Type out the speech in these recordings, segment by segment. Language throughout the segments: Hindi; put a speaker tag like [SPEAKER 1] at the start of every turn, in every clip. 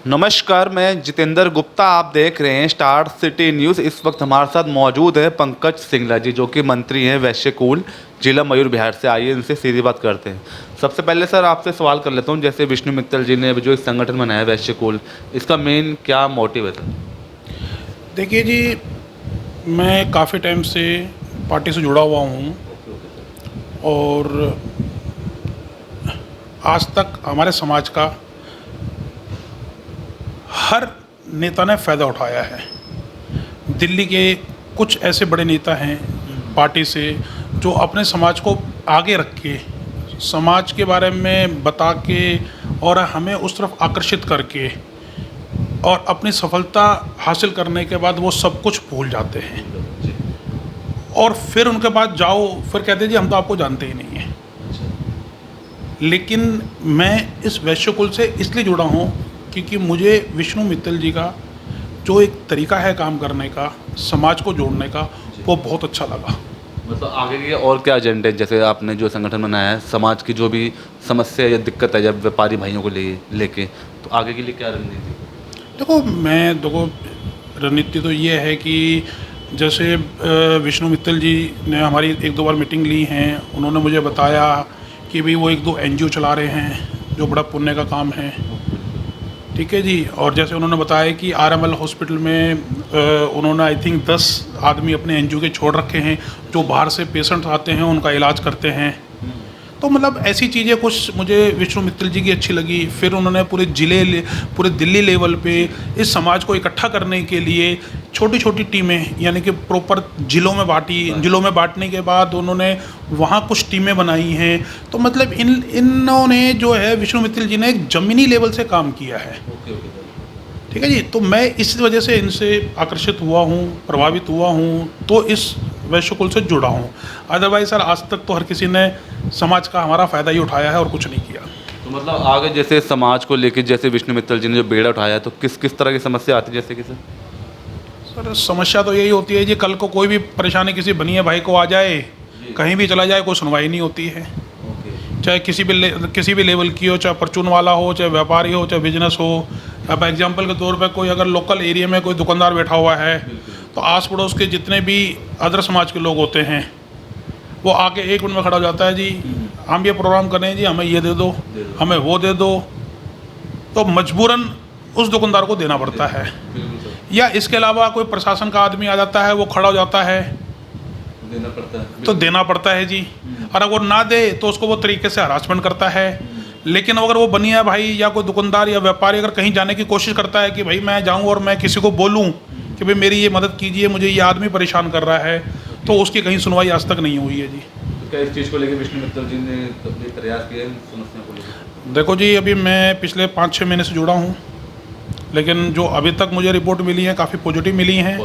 [SPEAKER 1] नमस्कार, मैं जितेंद्र गुप्ता। आप देख रहे हैं स्टार सिटी न्यूज़। इस वक्त हमारे साथ मौजूद है पंकज सिंगला जी, जो कि मंत्री हैं वैश्यकुल, जिला मयूर बिहार से। आइए इनसे सीधी बात करते हैं। सबसे पहले सर आपसे सवाल कर लेता हूं, जैसे विष्णु मित्तल जी ने अभी जो एक संगठन बनाया है वैश्यकुल, इसका मेन क्या मोटिव है सर?
[SPEAKER 2] देखिए जी, मैं काफ़ी टाइम से पार्टी से जुड़ा हुआ हूँ और आज तक हमारे समाज का हर नेता ने फ़ायदा उठाया है। दिल्ली के कुछ ऐसे बड़े नेता हैं पार्टी से जो अपने समाज को आगे रख के, समाज के बारे में बता के और हमें उस तरफ आकर्षित करके और अपनी सफलता हासिल करने के बाद वो सब कुछ भूल जाते हैं और फिर उनके बाद जाओ फिर कहते हैं जी हम तो आपको जानते ही नहीं हैं। लेकिन मैं इस वैश्यकुल से इसलिए जुड़ा हूँ क्योंकि मुझे विष्णु मित्तल जी का जो एक तरीका है काम करने का, समाज को जोड़ने का, वो बहुत अच्छा लगा।
[SPEAKER 1] मतलब आगे के और क्या एजेंडे, जैसे आपने जो संगठन बनाया है, समाज की जो भी समस्या या दिक्कत है जब व्यापारी भाइयों को लेके, तो आगे के लिए क्या रणनीति?
[SPEAKER 2] देखो रणनीति तो ये है कि जैसे विष्णु मित्तल जी ने हमारी एक दो बार मीटिंग ली हैं। उन्होंने मुझे बताया कि भाई वो एक दो एनजीओ चला रहे हैं जो बड़ा पुण्य का काम है, ठीक है जी। और जैसे उन्होंने बताया कि आरएमएल हॉस्पिटल में उन्होंने आई थिंक 10 आदमी अपने एनजीओ के छोड़ रखे हैं जो बाहर से पेशेंट्स आते हैं उनका इलाज करते हैं। तो मतलब ऐसी चीज़ें कुछ मुझे विष्णु मित्तल जी की अच्छी लगी। फिर उन्होंने पूरे दिल्ली लेवल पे इस समाज को इकट्ठा करने के लिए छोटी छोटी टीमें यानी कि प्रॉपर जिलों में बांटी। जिलों में बांटने के बाद उन्होंने वहाँ कुछ टीमें बनाई हैं। तो मतलब इन्होंने जो है विष्णु मित्तल जी ने एक ज़मीनी लेवल से काम किया है, ठीक है जी। तो मैं इस वजह से इनसे आकर्षित हुआ हूँ, प्रभावित हुआ हूँ, तो इस वैश्यकुल से जुड़ा हूँ। अदरवाइज सर आज तक तो हर किसी ने समाज का हमारा फ़ायदा ही उठाया है और कुछ नहीं किया।
[SPEAKER 1] तो मतलब आगे जैसे समाज को लेके, जैसे विष्णु मित्तल जी ने जो बेड़ा उठाया है, तो किस किस तरह की समस्या आती है जैसे कि
[SPEAKER 2] सर समस्या तो यही होती है जी, कल को कोई भी परेशानी किसी बनिए भाई को आ जाए, कहीं भी चला जाए, कोई सुनवाई नहीं होती है। चाहे किसी भी लेवल की हो, चाहे परचून वाला हो, चाहे व्यापारी हो, चाहे बिजनेस हो। अब एग्जांपल के तौर पे कोई अगर लोकल एरिया में कोई दुकानदार बैठा हुआ है तो आस पड़ोस के जितने भी अदर समाज के लोग होते हैं वो आके 1 मिनट में खड़ा हो जाता है जी हम ये प्रोग्राम कर रहे हैं जी, हमें ये दे दो, हमें वो दे दो। तो मजबूरन उस दुकानदार को देना पड़ता है। या इसके अलावा कोई प्रशासन का आदमी आ जाता है, वो खड़ा हो जाता है, तो देना पड़ता है जी। और अगर ना दे तो उसको वो तरीके से हरासमेंट करता है। लेकिन अगर वो बनिया भाई या कोई दुकानदार या व्यापारी अगर कहीं जाने की कोशिश करता है कि भाई मैं जाऊं और मैं किसी को बोलूं कि भाई मेरी ये मदद कीजिए, मुझे ये आदमी परेशान कर रहा है, तो उसकी कहीं सुनवाई आज तक नहीं हुई है जी।
[SPEAKER 1] तो क्या इस चीज़ को लेकर विष्णु मित्तल जी ने कभी प्रयास किया है समस्या को लेकर?
[SPEAKER 2] देखो जी, अभी मैं पिछले 5-6 महीने से जुड़ा हूँ, लेकिन जो अभी तक मुझे रिपोर्ट मिली है काफ़ी पॉजिटिव मिली हैं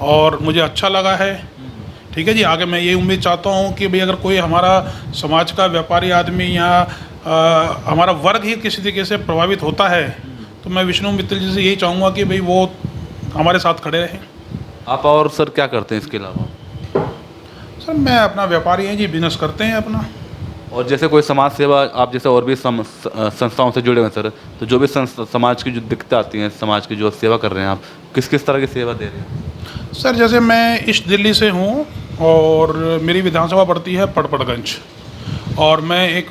[SPEAKER 2] और मुझे अच्छा लगा है, ठीक है जी। आगे मैं ये उम्मीद चाहता हूँ कि भाई अगर कोई हमारा समाज का व्यापारी आदमी या हमारा वर्ग ही किसी तरीके से प्रभावित होता है तो मैं विष्णु मित्तल जी से यही चाहूँगा कि भाई वो हमारे साथ खड़े रहें।
[SPEAKER 1] आप और सर क्या करते हैं इसके अलावा?
[SPEAKER 2] सर मैं अपना व्यापारी हैं जी, बिजनेस करते हैं अपना।
[SPEAKER 1] और जैसे कोई समाज सेवा, आप जैसे और भी संस्थाओं से जुड़े हुए हैं सर, तो जो भी समाज की जो दिक्कतें आती हैं, समाज की जो सेवा कर रहे हैं, आप किस किस तरह की सेवा दे रहे हैं?
[SPEAKER 2] सर जैसे मैं ईस्ट दिल्ली से हूँ और मेरी विधानसभा पड़ती है पड़पड़गंज, और मैं एक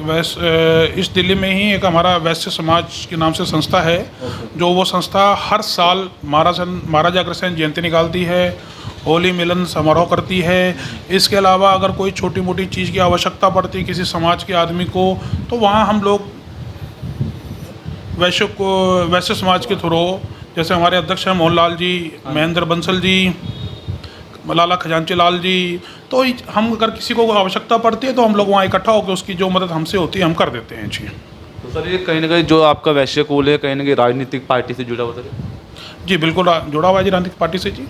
[SPEAKER 2] ईस्ट दिल्ली में ही एक हमारा वैश्य समाज के नाम से संस्था है, जो वो संस्था हर साल महाराजा अग्रसेन जयंती निकालती है, होली मिलन समारोह करती है। इसके अलावा अगर कोई छोटी मोटी चीज़ की आवश्यकता पड़ती है किसी समाज के आदमी को, तो वहाँ हम लोग वैश्य समाज के थ्रू, जैसे हमारे अध्यक्ष हैं मोहनलाल जी, महेंद्र बंसल जी, लाला खजांची लाल जी, तो हम अगर किसी को आवश्यकता पड़ती है तो हम लोग वहाँ इकट्ठा होकर उसकी जो मदद हमसे होती है हम कर देते हैं जी।
[SPEAKER 1] तो सर ये कहीं ना कहीं जो आपका वैश्यकुल है, कहीं ना कहीं राजनीतिक पार्टी से जुड़ा हुआ सर?
[SPEAKER 2] जी बिल्कुल जुड़ा हुआ है जी राजनीतिक पार्टी से जी।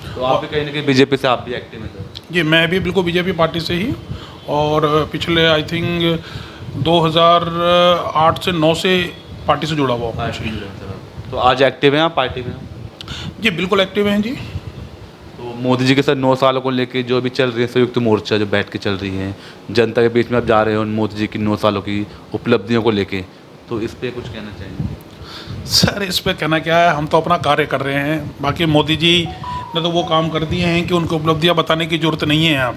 [SPEAKER 1] तो आप भी कहीं ना कहीं बीजेपी से आप भी एक्टिव हैं सर? जी,
[SPEAKER 2] मैं भी बिल्कुल बीजेपी पार्टी से ही, और पिछले आई थिंक 2008 से 9 से पार्टी से जुड़ा हुआ हूँ।
[SPEAKER 1] तो आज एक्टिव हैं आप पार्टी में?
[SPEAKER 2] जी बिल्कुल एक्टिव हैं जी।
[SPEAKER 1] तो मोदी जी के साथ 9 सालों को लेके जो अभी चल रही है संयुक्त मोर्चा जो बैठ के चल रही है, जनता के बीच में आप जा रहे हो मोदी जी की 9 सालों की उपलब्धियों को लेके, तो इस पर कुछ कहना चाहेंगे?
[SPEAKER 2] सर इस पे कहना क्या है, हम तो अपना कार्य कर रहे हैं। बाकी मोदी जी ने तो वो काम कर दिए हैं कि उनको उपलब्धियां बताने की जरूरत नहीं है अब।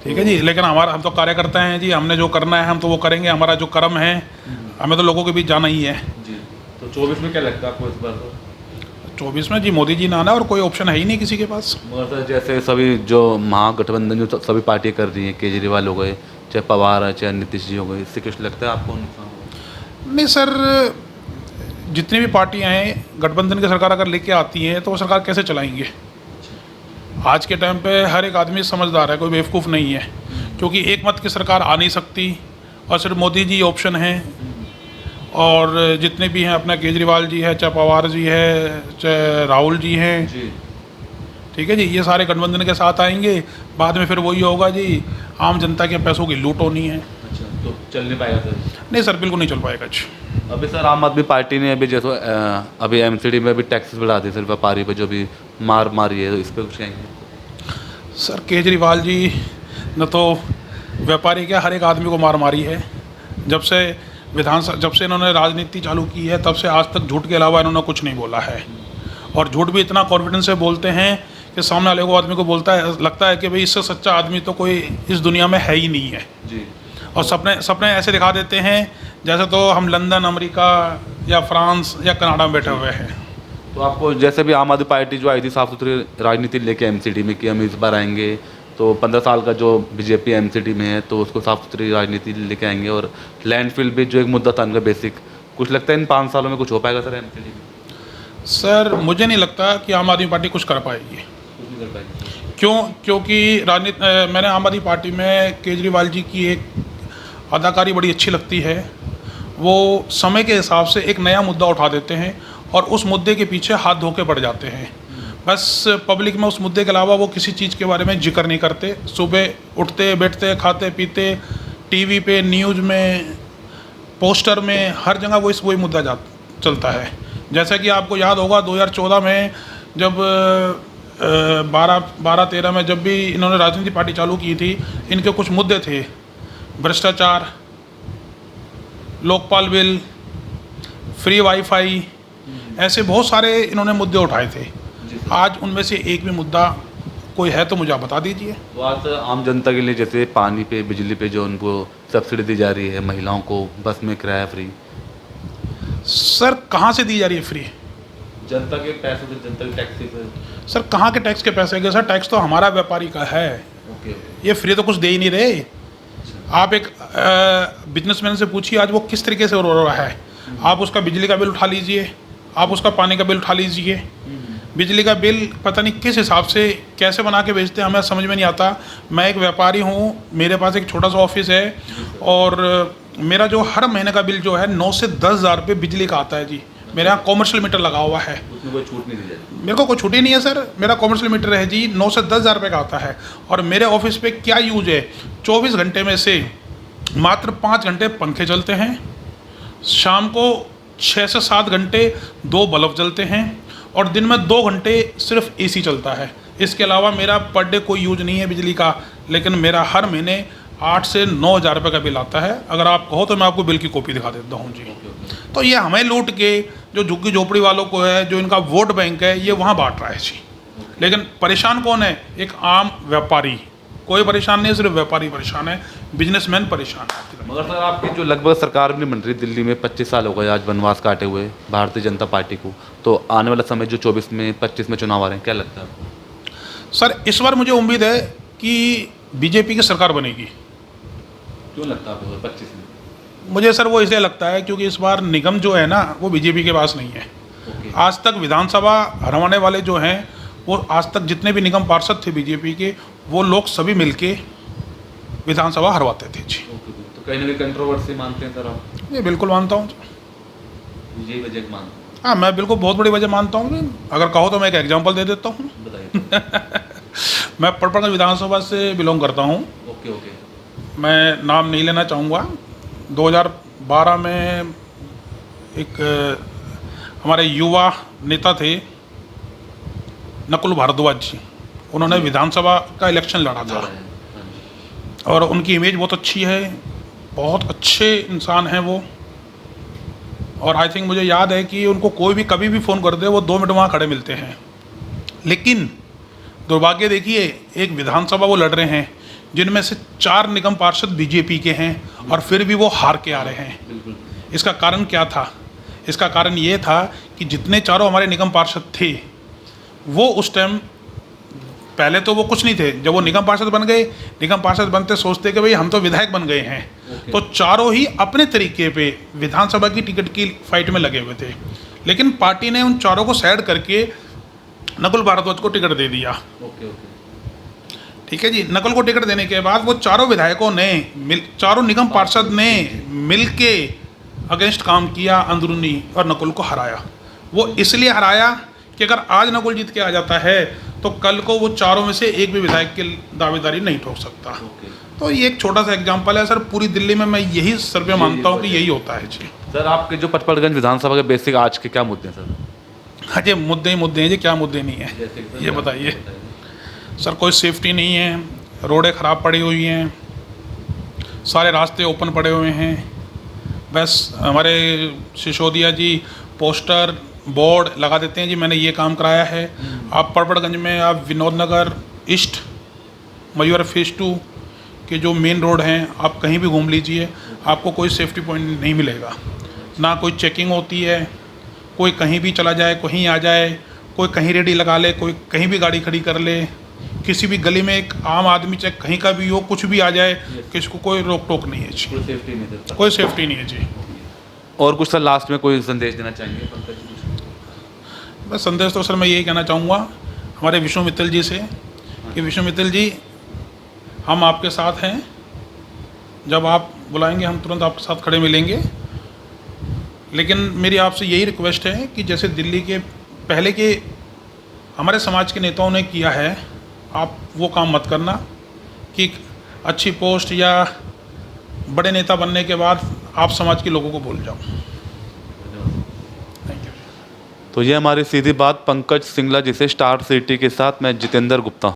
[SPEAKER 2] ठीक है जी, लेकिन हम तो कार्यकर्ता हैं जी, हमने जो करना है हम तो वो करेंगे। हमारा जो कर्म है, हमें तो लोगों के बीच जाना ही है।
[SPEAKER 1] जी, तो 24 में क्या लगता है आपको इस बार? तो
[SPEAKER 2] 24 में जी मोदी जी ने आना, और कोई ऑप्शन है ही नहीं किसी के पास।
[SPEAKER 1] मगर सर जैसे सभी जो महागठबंधन जो सभी पार्टियां कर रही हैं, केजरीवाल हो गए, चाहे पवार है, चाहे नीतीश जी हो गए, इससे कुछ लगता है आपको नुकसान होगा?
[SPEAKER 2] नहीं सर, जितनी भी पार्टियां हैं गठबंधन की सरकार अगर लेके आती हैं तो वो सरकार कैसे चलाएंगे? आज के टाइम पे हर एक आदमी समझदार है, कोई बेवकूफ़ नहीं है। क्योंकि एक मत की सरकार आ नहीं सकती, और सिर्फ मोदी जी ऑप्शन हैं। और जितने भी हैं, अपना केजरीवाल जी है, चाहे पवार जी है, चाहे राहुल जी हैं,
[SPEAKER 1] जी,
[SPEAKER 2] ठीक है जी, ये सारे गठबंधन के साथ आएंगे। बाद में फिर वही होगा जी, आम जनता के पैसों की लूट होनी है।
[SPEAKER 1] अच्छा, तो चल नहीं पाएगा सर?
[SPEAKER 2] नहीं सर, बिल्कुल नहीं चल पाएगा जी।
[SPEAKER 1] अभी सर आम आदमी पार्टी ने अभी जैसे अभी एमसीडी में भी टैक्सेस बढ़ा दिए सर, व्यापारी पे जो भी मारी है, तो इस पर कुछ कहेंगे?
[SPEAKER 2] सर केजरीवाल जी न तो व्यापारी क्या, हर एक आदमी को मारी है। जब से जब से इन्होंने राजनीति चालू की है, तब से आज तक झूठ के अलावा इन्होंने कुछ नहीं बोला है। और झूठ भी इतना कॉन्फिडेंस से बोलते हैं कि सामने वाले को आदमी को लगता है कि भाई इससे सच्चा आदमी तो कोई इस दुनिया में है ही नहीं है।
[SPEAKER 1] जी,
[SPEAKER 2] और सपने ऐसे दिखा देते हैं जैसे तो हम लंदन, अमेरिका या फ्रांस या कनाडा में बैठे हुए हैं।
[SPEAKER 1] तो आपको जैसे भी आम आदमी पार्टी जो आई थी साफ सुथरी राजनीति लेके एमसीडी में कि हम इस बार आएंगे, तो 15 साल का जो बीजेपी एमसीडी में है तो उसको साफ सुथरी राजनीति लेके आएंगे, और लैंडफिल भी जो एक मुद्दा था उनका बेसिक, कुछ लगता है इन 5 सालों में कुछ हो पाएगा सर एमसीडी में?
[SPEAKER 2] सर मुझे नहीं लगता कि आम आदमी पार्टी कुछ कर पाएगी।
[SPEAKER 1] कुछ नहीं कर पाएगी?
[SPEAKER 2] क्योंकि मैंने आम आदमी पार्टी में केजरीवाल जी की एक अदाकारी बड़ी अच्छी लगती है। वो समय के हिसाब से एक नया मुद्दा उठा देते हैं और उस मुद्दे के पीछे हाथ धो के बढ़ जाते हैं। बस पब्लिक में उस मुद्दे के अलावा वो किसी चीज़ के बारे में जिक्र नहीं करते। सुबह उठते बैठते खाते पीते टीवी पे, न्यूज़ में, पोस्टर में, हर जगह वही मुद्दा चलता है। जैसा कि आपको याद होगा 2014 में जब 12-13 में जब भी इन्होंने राजनीति पार्टी चालू की थी, इनके कुछ मुद्दे थे, भ्रष्टाचार, लोकपाल बिल, फ्री वाईफाई, ऐसे बहुत सारे इन्होंने मुद्दे उठाए थे। आज उनमें से एक भी मुद्दा कोई है तो मुझे आप बता दीजिए।
[SPEAKER 1] तो आज आम जनता के लिए जैसे पानी पे, बिजली पे जो उनको सब्सिडी दी जा रही है, महिलाओं को बस में किराया फ्री,
[SPEAKER 2] सर कहाँ से दी जा रही है फ्री?
[SPEAKER 1] जनता के पैसे से, जनता के टैक्स से।
[SPEAKER 2] सर कहाँ के टैक्स के पैसे गए? सर टैक्स तो हमारा व्यापारी का है।
[SPEAKER 1] ओके,
[SPEAKER 2] ये फ्री तो कुछ दे ही नहीं रहे। आप एक बिजनेसमैन से पूछिए आज वो किस तरीके से रो रहा है। आप उसका बिजली का बिल उठा लीजिए, आप उसका पानी का बिल उठा लीजिए। बिजली का बिल पता नहीं किस हिसाब से कैसे बना के बेचते हैं, हमें समझ में नहीं आता। मैं एक व्यापारी हूँ, मेरे पास एक छोटा सा ऑफिस है, और मेरा जो हर महीने का बिल जो है 9 से 10 हज़ार रुपये बिजली का आता है जी। मेरे यहाँ कॉमर्शियल मीटर लगा हुआ है,
[SPEAKER 1] उसमें कोई छूट नहीं दी जाती?
[SPEAKER 2] मेरे को कोई छुट्टी नहीं है सर। मेरा कॉमर्शियल मीटर है जी, 9 से 10 हज़ार रुपये का आता है। और मेरे ऑफिस पे क्या यूज है, 24 घंटे में से मात्र 5 घंटे पंखे चलते हैं, शाम को 6 से 7 घंटे 2 बल्ब जलते हैं, और दिन में 2 घंटे सिर्फ एसी चलता है। इसके अलावा मेरा पर डे कोई यूज नहीं है बिजली का। लेकिन मेरा हर महीने 8 से 9 हज़ार रुपये का बिल आता है। अगर आप कहो तो मैं आपको बिल की कॉपी दिखा देता हूँ जी। तो ये हमें लूट के जो झुग्गी झोपड़ी वालों को है, जो इनका वोट बैंक है, ये वहाँ बांट रहा है जी। लेकिन परेशान कौन है? एक आम व्यापारी। कोई परेशान नहीं है, सिर्फ व्यापारी परेशान है, बिजनेसमैन परेशान है।
[SPEAKER 1] मगर सर आपकी जो लगभग सरकार भी नहीं बन रही, दिल्ली में 25 साल हो गए आज वनवास काटे हुए भारतीय जनता पार्टी को, तो आने वाला समय जो 24 में 25 में चुनाव आ रहे हैं, क्या लगता है आपको?
[SPEAKER 2] सर इस बार मुझे उम्मीद है कि बीजेपी की सरकार बनेगी।
[SPEAKER 1] क्यों लगता है आपको 25 में?
[SPEAKER 2] मुझे सर वो इसलिए लगता है क्योंकि इस बार निगम जो है ना, वो बीजेपी के पास नहीं है। आज तक विधानसभा हरवाने वाले जो हैं, वो आज तक जितने भी निगम पार्षद थे बीजेपी के, वो लोग सभी मिलके विधानसभा हरवाते थे जी।
[SPEAKER 1] तो कहीं ना कहीं कंट्रोवर्सी मानते हैं सर आप?
[SPEAKER 2] ये बिल्कुल मानता हूँ।
[SPEAKER 1] यही वजह मानते हैं?
[SPEAKER 2] हाँ, मैं बिल्कुल बहुत बड़ी वजह मानता हूँ। अगर कहो तो मैं एक एग्जाम्पल दे देता हूँ।
[SPEAKER 1] बताइए।
[SPEAKER 2] मैं पटना विधानसभा से बिलोंग करता हूँ।
[SPEAKER 1] Okay okay.
[SPEAKER 2] मैं नाम नहीं लेना चाहूँगा। 2012 में एक हमारे युवा नेता थे नकुल भारद्वाज जी, उन्होंने विधानसभा का इलेक्शन लड़ा था, और उनकी इमेज बहुत अच्छी है, बहुत अच्छे इंसान हैं वो। और आई थिंक मुझे याद है कि उनको कोई भी कभी भी फ़ोन कर दे वो 2 मिनट वहाँ खड़े मिलते हैं। लेकिन दुर्भाग्य देखिए, एक विधानसभा वो लड़ रहे हैं जिनमें से 4 निगम पार्षद बीजेपी के हैं और फिर भी वो हार के आ रहे हैं। इसका कारण क्या था? इसका कारण ये था कि जितने चारों हमारे निगम पार्षद थे वो उस टाइम, पहले तो वो कुछ नहीं थे, जब वो निगम पार्षद बन गए, निगम पार्षद बनते सोचते कि भाई हम तो विधायक बन गए हैं। तो चारों ही अपने तरीके पे विधानसभा की टिकट की फाइट में लगे हुए थे, लेकिन पार्टी ने उन चारों को साइड करके नकुल भारद्वाज को टिकट दे दिया। ठीक है जी। नकुल को टिकट देने के बाद वो चारों विधायकों ने चारों निगम पार्षद ने मिल के अगेंस्ट काम किया अंदरूनी और नकुल को हराया। वो इसलिए हराया कि अगर आज नकुल जीत के आ जाता है तो कल को वो चारों में से एक भी विधायक की दावेदारी नहीं ठोक सकता। तो ये एक छोटा सा एग्जांपल है सर। पूरी दिल्ली में मैं यही सर्वे मानता हूँ कि यही होता है जी।
[SPEAKER 1] सर आपके जो पचपड़गंज विधानसभा के बेसिक आज के क्या मुद्दे हैं सर?
[SPEAKER 2] हाँ जी, मुद्दे ही मुद्दे हैं जी, क्या मुद्दे नहीं है ये बताइए। सर कोई सेफ्टी नहीं है, रोडें ख़राब पड़ी हुई हैं, सारे रास्ते ओपन पड़े हुए हैं। बस हमारे सिसोदिया जी पोस्टर बोर्ड लगा देते हैं जी मैंने ये काम कराया है। आप पचपड़गंज में आप विनोद नगर ईस्ट मयूर फेज 2 के जो मेन रोड हैं आप कहीं भी घूम लीजिए, आपको कोई सेफ्टी पॉइंट नहीं मिलेगा। ना कोई चेकिंग होती है, कोई कहीं भी चला जाए, कहीं आ जाए, कोई कहीं रेडी लगा ले, कोई कहीं भी गाड़ी खड़ी कर ले, किसी भी गली में एक आम आदमी चाहे कहीं का भी हो कुछ भी आ जाए, किसी को कोई रोक टोक नहीं है जी, कोई सेफ्टी नहीं है जी।
[SPEAKER 1] और कुछ सर लास्ट में कोई संदेश देना चाहेंगे पंकज जी?
[SPEAKER 2] बस संदेश तो सर मैं यही कहना चाहूँगा हमारे विष्णु मित्तल जी से कि विष्णु मित्तल जी हम आपके साथ हैं, जब आप बुलाएंगे हम तुरंत आपके साथ खड़े मिलेंगे। लेकिन मेरी आपसे यही रिक्वेस्ट है कि जैसे दिल्ली के पहले के हमारे समाज के नेताओं ने किया है, आप वो काम मत करना कि अच्छी पोस्ट या बड़े नेता बनने के बाद आप समाज के लोगों को भूल जाओ। Thank you.
[SPEAKER 1] तो ये हमारी सीधी बात पंकज सिंगला जी से, स्टार सिटी के साथ मैं जितेंद्र गुप्ता।